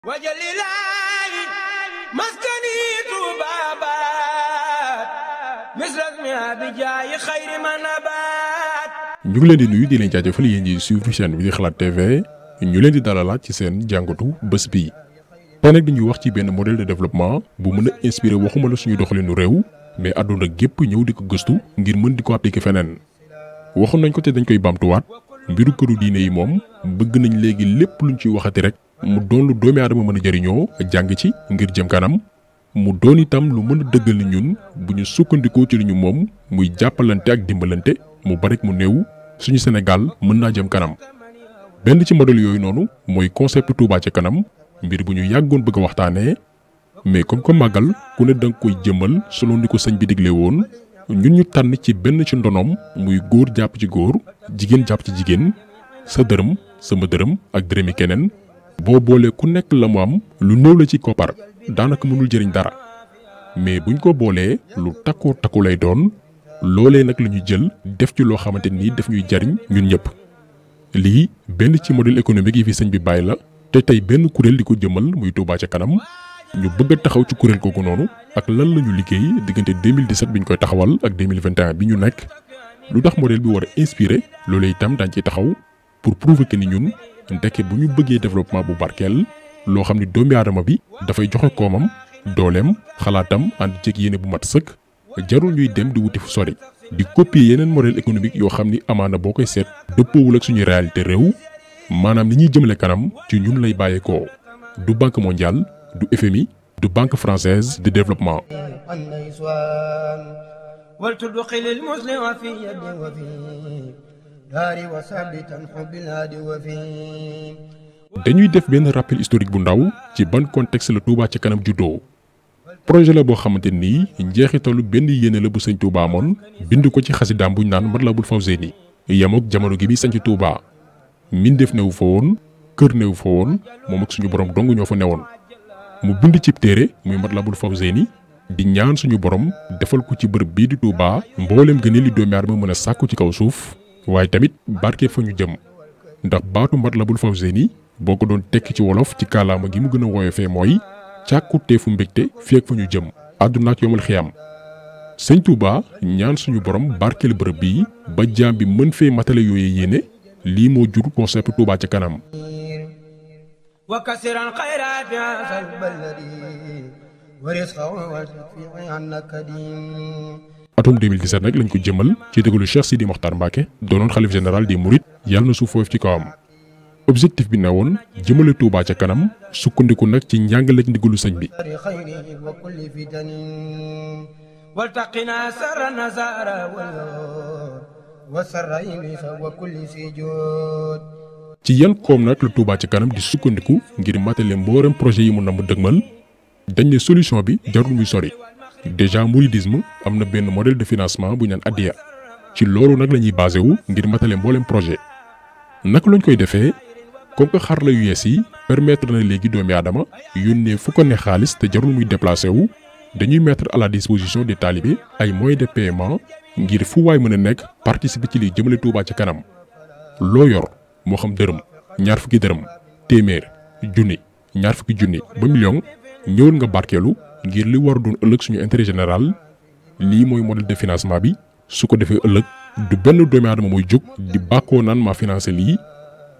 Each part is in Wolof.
wajalilaayi maskani tuubaabaat misrasmi abijaayi xayri manabaat. ñu ngi leen di nuyu di leen jaajëfal yéen ñi suivre chaîne bi di Xalaat TV ñu leen di dalalaat ci seen jàngatu bés bi. tey nag dañuy wax ci benn modèle de développement bu mën a inspiré waxuma la suñu doxalinu réew mais àdduna gépp ñëw di ko gëstu ngir mën di ko appliquer feneen. waxoon nañ ko te dañ koy baamtuwaat mbiru këru diine yi moom bëgg nañ léegi lépp luñ ciy waxati rek mu doon lu doomi aadama mën a jëriñoo jàng ci ngir jëm kanam mu doon itam lu mën a dëggal ni ñun bu ñu sukkandikoo ci li ñu moom muy jàppalante ak dimbalante mu bari mu néew suñu Sénégal mën naa jëm kanam. benn ci modèle yooyu noonu mooy concept Touba ca kanam mbir bu ñu yàggoon bëgg a waxtaanee mais comme que màggal ku ne danga koy jëmmal selon ni ko sëñ bi digle woon ñun ñu tànn ci benn ci ndonoom muy góor jàpp ci góor jigéen jàpp ci jigéen sa dërëm sama dërëm ak dërëmi keneen boo boolee ku nekk la mu am lu néew la ci koppar daanaka mënul jëriñ dara mais buñ ko boolee lu takkoo takku lay doon loolee nag la ñu jël def ci loo xamante ni daf ñuy jariñ ñun ñëpp. lii benn ci modèle économique yi fi sëñ bi bàyyi la te tey benn kuréel di ko jëmal muy Touba ca kanam ñu bëgg a taxaw ci kuréel kooku noonu ak lan la ñu liggéey diggante 2017 bi ñu koy taxawal ak 2021 bi ñu nekk lu tax modèle bi war a inspiré loolee itam daañu ci taxaw pour prouver que ni ñun ndeke bu ñu bëggee développement bu barkeel loo xam ni doomi aadama bi dafay joxe koomam dooleem xalaatam ànd ceeg yéene bu mat sëkk jarul ñuy dem di wuti fu sori di copier yeneen modèle économique yoo xam ni amaana boo koy seet dëppoowul ak suñu réalité réew maanaam ni ñuy jëmale kanam ci ñun lay bàyyeekoo du banque mondiale du FMI du banque française de développement. dañuy def benn rappel historique bu ndaw ci ban contexte la Touba ca kanam juddoo. projet la boo xamante nii njeexitalu benn yéene la bu sëñ Touba amoon bind ko ci xasidaam buñ naan Matlabul Fawzeyni yemook jamono gi bi sañ ci Touba mbindeef newu fa woon kër newu fa woon moom ak suñu borom dong ñoo fa newoon mu bind cib téere muy Matlabul Fawzeyni di ñaan suñu borom defal ko ci bërëb bii di Touba mboolem gëne li doomi aadama mën a sàkku ci kaw suuf waaye tamit barke fa ñu jëm ndax baatu Matlabul Fawzeyni boo ko doon tekki ci wolof ci kaalaama gi mu gën a woyofee mooy càkkuteefu mbégte fii ak fa ñu jëm àdduna ak yomal xiyam sëñ Touba ñaan suñu borom barkeel bërëb bii ba jaam bi mën fee matale yooyu yéene lii moo jur concept Touba ca kanam. atum 2017 nag lañ ko jëmal ci déglu Cheikh Sidi Mokhtar Mbacké doonoon xalif général des Mourides yàlla na suuf foofu ci kawam. objectif bi ne woon jëmale Touba ca kanam sukkandiku nag ci njàngaleek ndigalu sëñ bi. ci yan koom nag la Touba ca kanam di sukkandiku ngir matale mboolem projet yi mu namm dëgmal dañ ne solution bi jarul muy sori déjà mouridisme am na benn modèle de financement bu ñu naan addiya ci loolu nag la ñuy basé wu ngir matale mboolem projet naka lañ koy defee. comme que xarala yu yees yi permettre na léegi doomi aadama yónnee fu ko ne xaalis te jarul muy déplacé wu dañuy mettre à la disposition des talibés ay moyens de paiement ngir fu waay mën a nekk participer ci liy jëmale Touba ca kanam loo yor moo xam dërëm ñaar fukki dërëm téeméer junni ñaar fukki junni ba million ñëwul nga barkeelu ngir li war doon ëllëg suñu intérêt général lii mooy modèle de financement bi su ko defee ëllëg du benn doomi aadama mooy jóg di bàkkoo naan maa financé lii.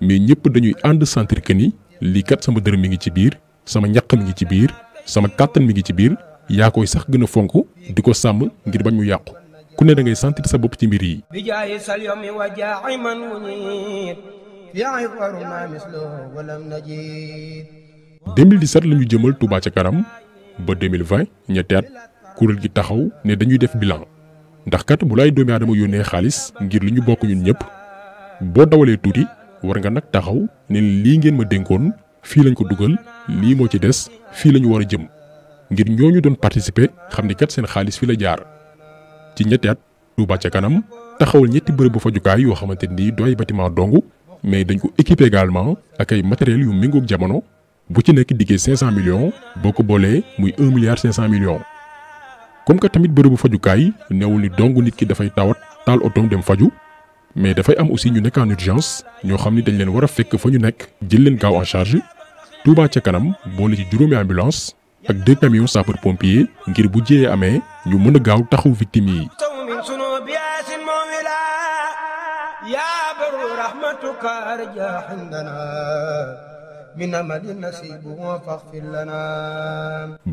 mais ñëpp dañuy ànd sentir que ni lii kat sama dërëm mi ngi ci biir sama ñaq mi ngi ci biir sama kàttan mi ngi ci biir yaa koy sax gën a fonk di ko sàmm ngir bañ mu yàqu ku ne da ngay sentir sa bopp ci mbir yi. 2017 la ñu jëmal Touba ca kanam ba 2020 ñetti at kuréel gi taxaw ne dañuy def bilan ndax kat bu lay doomi aadama yónnee xaalis ngir li ñu bokk ñun ñëpp boo dawalee tuuti. war nga nag taxaw ne lii ngeen ma dénkoon fii lañ ko dugal lii moo ci des fii la ñu war a jëm ngir ñooñu doon participer xam ni kat seen xaalis fi la jaar ci ñetti at Touba ca kanam taxawal ñetti bërëb bu fajukaay yoo xamante ni du ay bâtiment dong mais dañ ko équiper également ak ay matériels yu méngoog jamono bu ci nekk diggee 500 millions boo ko boolee muy 1 milliard 500 millions. comme que tamit bërëb bu fajukaay newul ni dong nit ki dafay tawat taal otoom dem faju mais dafay am aussi ñu nekk en urgence ñoo xam ni dañ leen war a fekk fa ñu nekk jël leen gaaw en charge Touba ca kanam boole ci juróomi ambulance ak 2 camions sapeur pompier ngir bu jiyee amee ñu mën a gaaw taxaw victime yi.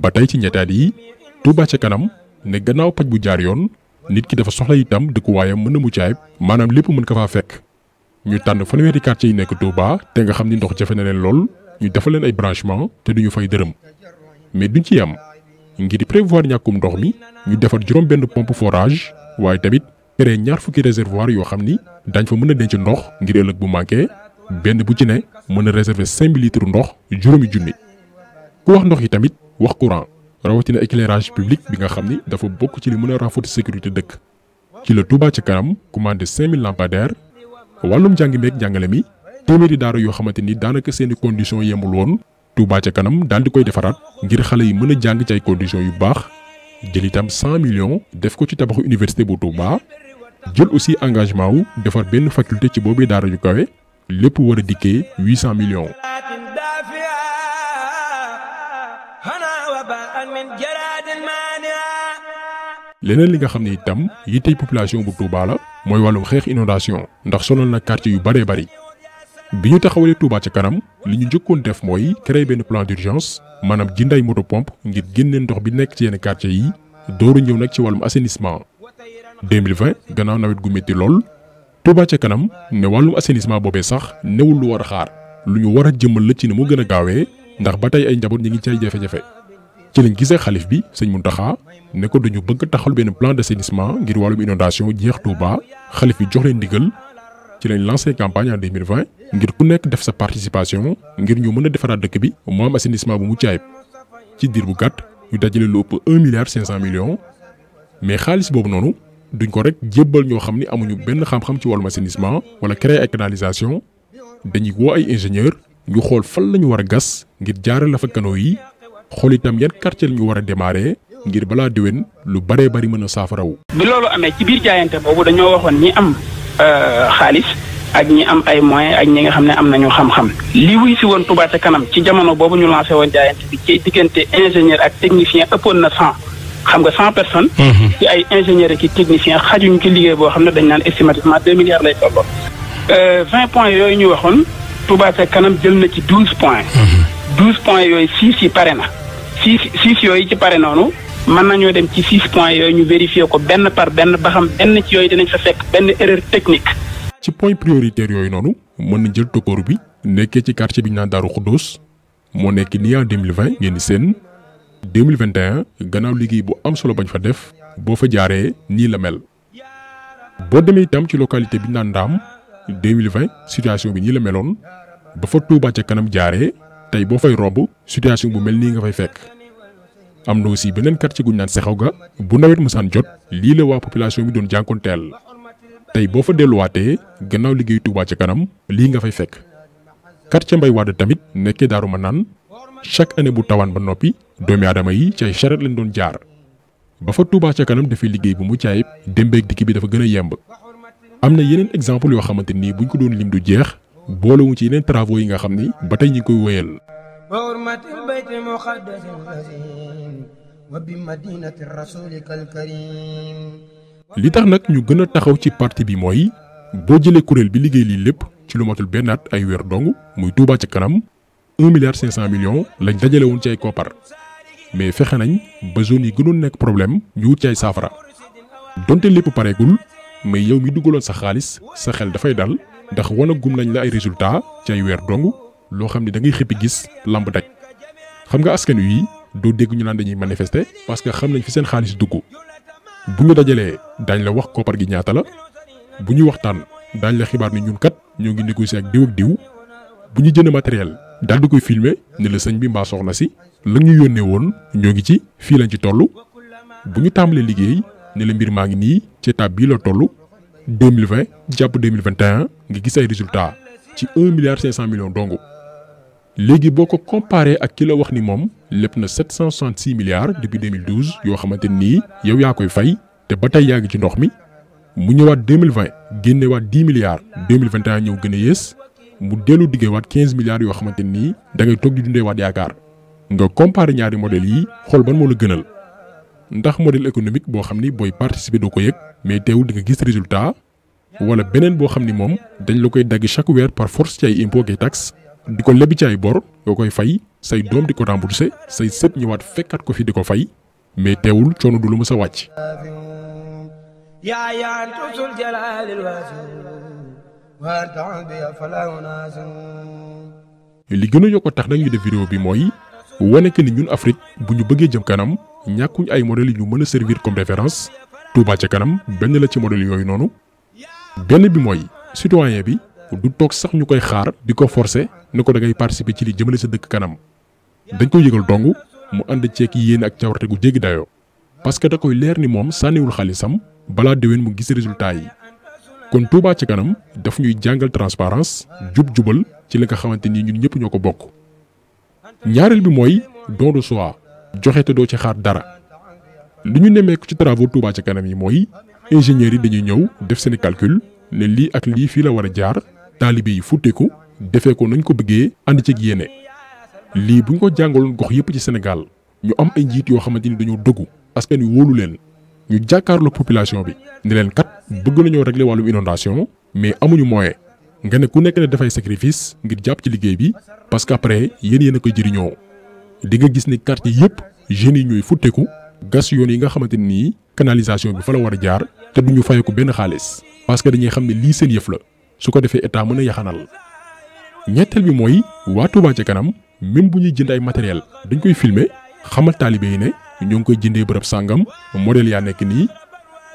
ba tey ci ñettaat yi Touba ca kanam ne gannaaw paj bu jaar yoon nit ki dafa soxla itam dëkkuwaayam mën a mucc ayib maanaam lépp mën ko faa fekk. ñu tànn fanweeri quartier yi nekk Touba te nga xam ni ndox jafe na leen lool ñu defal leen ay branchement te duñu fay dërëm mais duñ ci am ngir prévoir ñàkkum ndox mi ñu defar juróom benn pompe forage waaye tamit créé ñaar fukki réservoir yoo xam ni dañ fa mën a denc ndox ngir ëllëg bu manqué benn bu ci ne mën a réserver 5000 litres ndox juróomi junni. ku wax ndox yi tamit wax courant rawatina éclairage public bi nga xam ni dafa bokk ci li mën a renforcer sécurité dëkk ci la Touba ca kanam commandé 5000 lampadaires. wàllum jàngi meeg jàngale mi téeméeri daara yoo xamante ni daanaka seeni conditions yemul woon Touba ca kanam daal di koy defaraat ngir xale yi mën a jàng ci ay conditions yu baax jël itam 100 millions def ko ci tabaxu université bu Touba jël aussi engagement wu defar benn faculté ci boobee daara yu kawe lépp war a dikkee 800 millions. leneen li nga xam ne itam yittey population bu Touba la mooy wàllum xeex inondation ndax sonal na quartier yu bëree bëri bi ñu taxawalee Touba ca kanam li ñu njëkkoon def mooy créer benn plan d'urgence maanaam jënday moto pompe ngir génnee ndox bi nekk ci yenn quartier yi dooru ñëw nag ci wàllum assainissement 2020 gannaaw nawet gu métti lool Touba ca kanam ne wàllum assainissement boobee sax newul lu war a xaar lu ñu war a jëmmal la ci ne mu gën a gaawee ndax ba tey ay njaboot ñi ngi ci ay jafe-jafe ci lañ gisee xalif bi sëñ Mountakha ne ko dañu bëgg taxal benn plan d'assainissement ngir wàllum inondation jeex Touba xalif bi jox leen ndigal ci lañ lancé campagne en 2020 ngir ku nekk def sa participation ngir ñu mën a defaraat dëkk bi mu am assainissement bu mucc ayib ci diir bu gàtt ñu dajale lu ëpp 1 milliard 500 millions mais xaalis boobu noonu duñ ko rek jébbal ñoo xam ni amuñu benn xam-xam ci wàllum assainissement wala créer ay canalisation dañuy woo ay ingénieur ñu xool fan lañu war a gas ngir jaarale fa canaux yi xool itam yan quartier lañu war a démarrer ngir balaa déwén lu baree bari mën a saafarawu. bi loolu amee ci biir jaayante boobu dañoo waxoon ñi am xaalis ak ñi am ay moyens ak ñi nga xam ne am nañu xam-xam. li wuy si woon Touba ca kanam ci jamono boobu ñu lancé woon jaayante bi ci diggante ingénieur ak technicien ëppoon na 100 xam nga 100 personnes. ci ay ingénieur ak i technicien xajuñu ci liggéey boo xam ne dañ naan estimativement 2 milliards lay tolloo. 20 points yooyu ñu waxoon Touba ca kanam jël na ci 12 points. 12 points yooyu 6 yi pare na 6 yooyu ci pare noonu. mën nañoo dem ci 6 points yooyu ñu vérifier ko benn par benn ba xam benn ci yooyu dinañ fa fekk benn erreur technique. ci point prioritaire yooyu noonu mën na jël tokkooru bi nekkee ci quartier bi ñu naan Daaru Xuddoos moo nekk nii en 2020 ngeen di seen 2021 gannaaw liggéey bu am solo bañ fa def boo fa jaaree nii la mel. boo demee itam ci localité bi ñu naan Ndaam 2020 situation bi nii la meloon ba fa Touba ca kanam jaaree tey boo fay romb situation bu mel nii nga fay fekk. am na aussi beneen quartier gu ñu naan Sexaw ga bu nawet musaan jot lii la waa population bi doon jànkoonteel tey boo fa delluwaatee gannaaw liggéey Touba ca kanam lii nga fay fekk. quartier Mbay Wade tamit nekkee Daaru Manaan chaque année bu tawaan ba noppi doomi aadama yi ci ay charrette lañ doon jaar ba fa Touba ca kanam dafay liggéey bu mucc ayib dembeeg dikk bi dafa gën a yemb. am na yeneen exemple yoo xamante nii buñ ko doon lim du jeex boolewuñ ci yeneen travaux yi nga xam ni ba tey ñi ngi koy wéyal. li tax nag ñu gën a taxaw ci parti bi mooy boo jëlee kuréel bi liggéey lii lépp ci lu matul benn at ay weer dong muy Touba ca kanam 1 milliard 500 millions lañ dajale woon ci ay koppar mais fexe nañ ba zone yi gënoon nekk problème ñu wut ci ay saafara donte lépp pareegul mais yow mi duggaloon sa xaalis sa xel dafay dal ndax wanagum nañ la ay résultats ci ay weer dong loo xam ne da ngay xëppi gis lamb daj xam nga askan wi doo dégg ñu naan dañuy manifester parce que xam nañ fi seen xaalis dugg bu ñu dajalee daañ la wax koppar gi ñaata la bu ñu waxtaan daañ la xibaar ni ñun kat ñoo ngi négocier ak diw ak diw bu ñu jënd matériel daal di koy filmer ne la sëñ bi mbaa soxna si la ñu yónnee woon ñoo ngi ci fii lañ ci toll bu ñu tàmbalee liggéey ne la mbir maa ngi nii ci étape bii la toll 2020 jàpp 2021 nga gis ay résultats ci 1 milliard 500 millions dong. léegi boo ko comparé ak ki la wax ni moom lépp na 766 milliards depuis 2012 yoo xamante nii yow yaa koy fay te ba tey yaa ngi ci ndox mi mu ñëwaat 2020 génnewaat 10 milliards 2021 ñëw gën a yées mu dellu diggeewaat 15 milliards yoo xamante ni da ngay toog di dundeewaat yaakaar nga comparer ñaari modèles yi xool ban moo la gënal ndax modèle économique boo xam ni booy participer doo ko yëg mais teewul di nga gis résultat wala beneen boo xam ni moom dañ la koy dagg chaque weer par force ci ay impôt ak taxe di ko lebi ci ay bor yoo koy fay say doom di ko rembourser say sët ñëwaat fekkat ko fi di ko fay mais teewul coono du lu mës a wàcc. li gën a yokk tax nag ñu def vidéo bi mooy wane que ni ñun Afrique bu ñu bëggee jëm kanam ñàkkuñ ay modèles yu ñu mën a servir comme référence Touba ca kanam benn la ci modèle yooyu noonu. benn bi mooy citoyen bi du toog sax ñu koy xaar di ko forcer ne ko da ngay participer ci li jëmale sa dëkk kanam dañ koy yëgal dong mu ànd ceeg yéen ak cawarte gu jéggi dayoo parce que da koy leer ni moom sànniwul xaalisam balaa déwén mu gis résultat yi. kon Touba ca kanam daf ñuy jàngal transparence jub-jubal ci li nga xamante ni ñun ñëpp ñoo ko bokk. ñaareel bi mooy don de soi joxe te doo ci xaar dara li ñu nemmeeku ci travaux Touba ca kanam yi mooy ingénieurs yi dañuy ñëw def seeni calcul ne lii ak lii fii la war a jaar taalibe yi futteeku defee ko nañ ko bëggee ànd ci yéene. lii buñ ko jàngaloon gox yëpp ci Sénégal ñu am ay njiit yoo xamante ni dañoo dëggu askan wi wóolu leen ñu jàkkaarloog population bi ne leen kat bëgg nañoo régler wàllum inondation mais amuñu moyen nga ne ku nekk ne dafay sacrifice ngir jàpp ci liggéey bi parce que après yéen a koy jëriñoo di nga gis ni quartier yëpp jeunes yi ñooy futteeku gas yoon yi nga xamante ni canalisation bi fa la war a jaar te duñu fay ko benn xaalis parce que dañuy xam ne lii seen yëf la su ko defee état mën a yaxanal. ñetteel bi mooy waa Touba ca kanam même bu ñuy jënd ay matériel dañ koy filmer xamal taalibe yi ne ñoo ngi koy jëndee bërëb sàngam modèle yaa nekk nii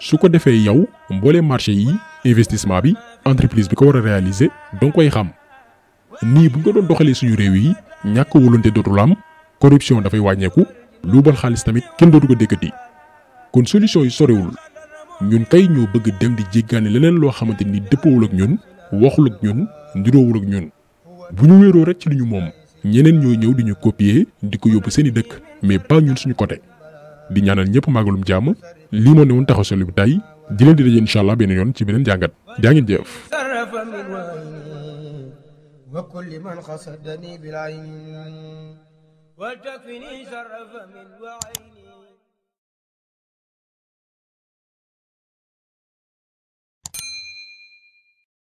su ko defee yow mboolee marché yi investissement bi entreprise bi ko war a réaliser danga koy xam. nii bu ñu ko doon doxalee suñu réew yi ñàkk volonté dootul am corruption dafay wàññeeku luubal xaalis tamit kenn dootu ko dékkati kon solution yi sorewul ñun kay ñoo bëgg dem di jéggaane leneen loo xamante ni dëppoowul ak ñun waxul ak ñun ndiroowul ak ñun bu ñu wéeroo rek ci li ñu moom ñeneen ñooy ñëw di ñu copier di ko yóbbu seeni dëkk mais pas ñun suñu côté. di ñaanal ñëpp màggalum jàmm lii moo ne woon taxaw solo bi tey di leen di daje incha allah benn yoon ci beneen jàngat jaa ngeen jëf. وكل من قصدني بالعين ولتكفني شرف من وعين